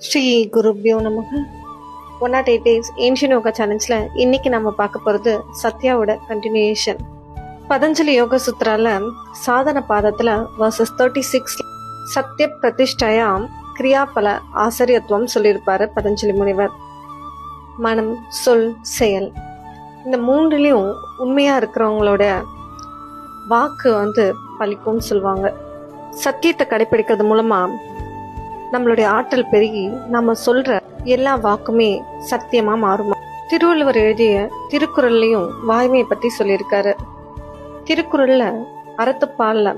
ஸ்ரீ குருப்யோ நமக. 108 days ancient yoga சேலஞ்சில் இன்னைக்கு நம்ம பார்க்க போகிறது சத்யாவோட கண்டினியூஷன். பதஞ்சலி யோக சுத்ரால சாதன பாதத்தில் வர்சஸ் 36 சத்ய பிரதிஷ்டயாம் கிரியாபல ஆச்சரியத்துவம் சொல்லியிருப்பாரு பதஞ்சலி முனிவர். மனம், சொல், செயல் இந்த மூன்றுலையும் உண்மையாக இருக்கிறவங்களோட வாக்கு பலிக்கும்னு சொல்லுவாங்க. சத்தியத்தை கடைப்பிடிக்கிறது மூலமாக நம்மளுடைய ஆற்றல் பெருகி நம்ம சொல்ற எல்லா வாக்குமே சத்தியமா மாறுமா. திருவள்ளுவர் எழுதிய திருக்குறள்லையும் வாய்மையை பத்தி சொல்லியிருக்காரு. திருக்குறள்ல அறத்துப்பால்ல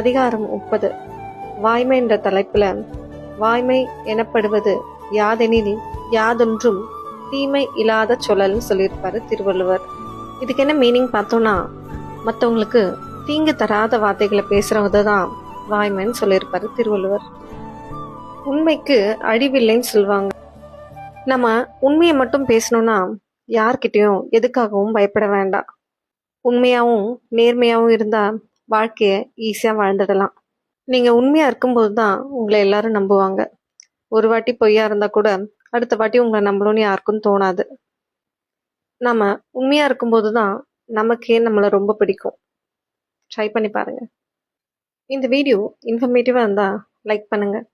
அதிகாரம் 30 வாய்மை என்ற தலைப்புல வாய்மை எனப்படுவது யாதெனில் யாதொன்றும் தீமை இல்லாத சொல்லல்னு சொல்லியிருப்பாரு திருவள்ளுவர். இதுக்கு என்ன மீனிங் பார்த்தோம்னா, மற்றவங்களுக்கு தீங்கு தராத வார்த்தைகளை பேசுறவங்க தான் வாய்மைன்னு சொல்லியிருப்பாரு திருவள்ளுவர். உண்மைக்கு அழிவில்லைன்னு சொல்லுவாங்க. நம்ம உண்மையை மட்டும் பேசணும்னா யார்கிட்டையும் எதுக்காகவும் பயப்பட வேண்டாம். உண்மையாகவும் நேர்மையாகவும் இருந்தால் வாழ்க்கையை ஈஸியாக வாழ்ந்துடலாம். நீங்கள் உண்மையாக இருக்கும்போது தான் உங்களை எல்லாரும் நம்புவாங்க. ஒரு வாட்டி பொய்யா இருந்தால் கூட அடுத்த வாட்டி உங்களை நம்பணும்னு யாருக்கும் தோணாது. நம்ம உண்மையாக இருக்கும்போது தான் நமக்கே நம்மளை ரொம்ப பிடிக்கும். ட்ரை பண்ணி பாருங்கள். இந்த வீடியோ இன்ஃபர்மேட்டிவாக இருந்தால் லைக் பண்ணுங்கள்.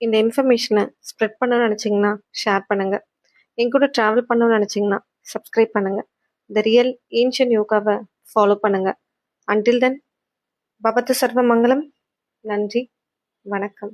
இந்த இன்ஃபர்மேஷனை ஸ்ப்ரெட் பண்ணணும்னு நினச்சிங்கன்னா ஷேர் பண்ணுங்கள். என் கூட ட்ராவல் பண்ணணும்னு நினச்சிங்கன்னா சப்ஸ்கிரைப் பண்ணுங்கள். த ரியல் ஏன்ஷியன் யோகாவை ஃபாலோ பண்ணுங்கள். அன்டில் தென் பவத்து சர்வ மங்களம். நன்றி, வணக்கம்.